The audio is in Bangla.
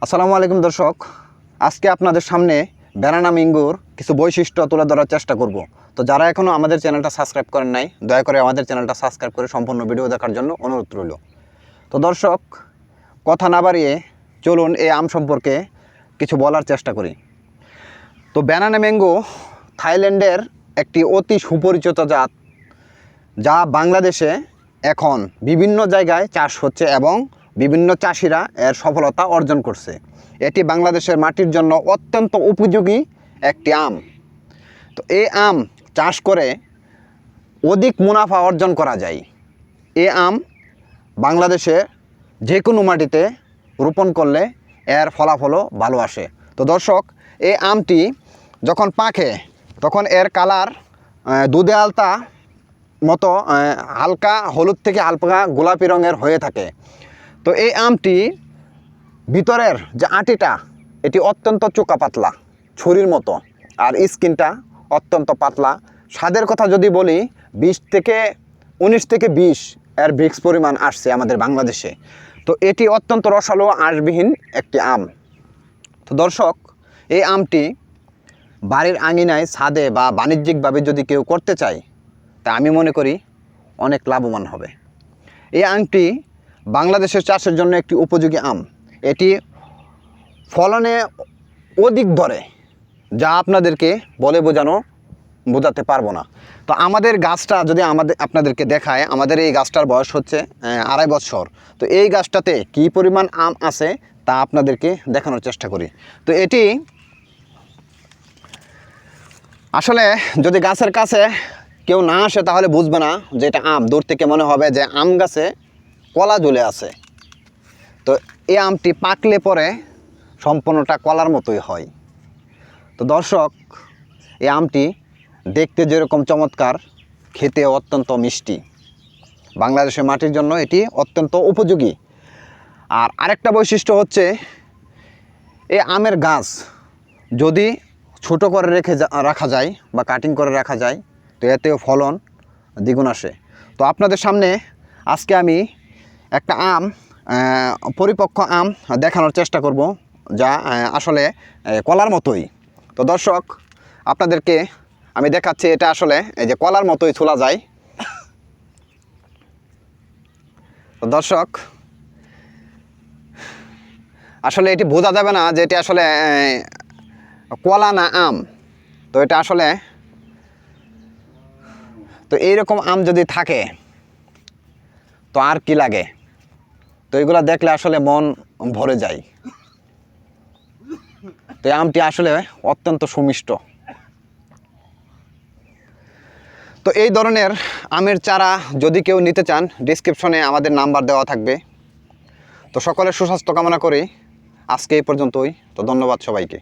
আসসালামু আলাইকুম দর্শক, আজকে আপনাদের সামনে ব্যানানা ম্যাঙ্গোর কিছু বৈশিষ্ট্য তুলে ধরার চেষ্টা করব। তো যারা এখনও আমাদের চ্যানেলটা সাবস্ক্রাইব করেন নাই, দয়া করে আমাদের চ্যানেলটা সাবস্ক্রাইব করে সম্পূর্ণ ভিডিও দেখার জন্য অনুরোধ রইল। তো দর্শক, কথা না বাড়িয়ে চলুন এই আম সম্পর্কে কিছু বলার চেষ্টা করি। তো ব্যানানা ম্যাঙ্গো থাইল্যান্ডের একটি অতি সুপরিচিত জাত, যা বাংলাদেশে এখন বিভিন্ন জায়গায় চাষ হচ্ছে এবং বিভিন্ন চাষিরা এর সফলতা অর্জন করছে। এটি বাংলাদেশের মাটির জন্য অত্যন্ত উপযোগী একটি আম। তো এই আম চাষ করে অধিক মুনাফা অর্জন করা যায়। এই আম বাংলাদেশে যে কোনো মাটিতে রোপণ করলে এর ফলাফলও ভালো আসে। তো দর্শক, এই আমটি যখন পাকে তখন এর কালার দুধে আলতা মতো হালকা হলুদ থেকে হালকা গোলাপি রঙের হয়ে থাকে। তো এই আমটি ভিতরের যে আটিটা, এটি অত্যন্ত চোকা পাতলা, ছুরির মতো, আর স্কিনটা অত্যন্ত পাতলা। স্বাদের কথা যদি বলি, 19 থেকে 20 এর ব্রিক্স পরিমাণ আসছে আমাদের বাংলাদেশে। তো এটি অত্যন্ত রসালো আঁশবিহীন একটি আম। তো দর্শক, এই আমটি বাড়ির আঙিনায় ছাদে বা বাণিজ্যিকভাবে যদি কেউ করতে চায়, তা আমি মনে করি অনেক লাভবান হবে। এই আমটি বাংলাদেশের চাষের জন্য একটি উপযোগী আম। এটি ফলনে অধিক ধরে, যা আপনাদেরকে বলে বোঝাতে পারবো না। তো আমাদের গাছটা যদি আপনাদেরকে দেখায়, আমাদের এই গাছটার বয়স হচ্ছে 2.5 বছর। তো এই গাছটাতে কী পরিমাণ আম আছে তা আপনাদেরকে দেখানোর চেষ্টা করি। তো এটি আসলে যদি গাছের কাছে কেউ না আসে তাহলে বুঝবে না যে এটা আম। দূর থেকে মনে হবে যে আম গাছে কলা ঝুলে আছে। তো এই আমটি পাকলে পরে সম্পূর্ণটা কলার মতোই হয়। তো দর্শক, এই আমটি দেখতে যেরকম চমৎকার, খেতে অত্যন্ত মিষ্টি। বাংলাদেশের মাটির জন্য এটি অত্যন্ত উপযোগী। আর আরেকটা বৈশিষ্ট্য হচ্ছে, এই আমের গাছ যদি ছোট করে রাখা যায় বা কাটিং করে রাখা যায়, তো এতেও ফলন দ্বিগুণ আসে। তো আপনাদের সামনে আজকে আমি একটা আম, পরিপক্ক আম দেখানোর চেষ্টা করব, যা আসলে কলার মতোই। তো দর্শক, আপনাদেরকে আমি দেখাচ্ছি, এটা আসলে এই যে কলার মতোই ছোলা যায়। তো দর্শক, আসলে এটি বোঝা যাবে না যে এটি আসলে কলা না আম। তো এটা আসলে, তো এইরকম আম যদি থাকে তো আর কি লাগে। তো এগুলো দেখলে আসলে মন ভরে যায়। তো এই আমটি আসলে অত্যন্ত সুমিষ্ট। তো এই ধরনের আমের চারা যদি কেউ নিতে চান, ডেসক্রিপশনে আমাদের নাম্বার দেওয়া থাকবে। তো সকলের সুস্বাস্থ্য কামনা করি। আজকে এই পর্যন্তই। তো ধন্যবাদ সবাইকে।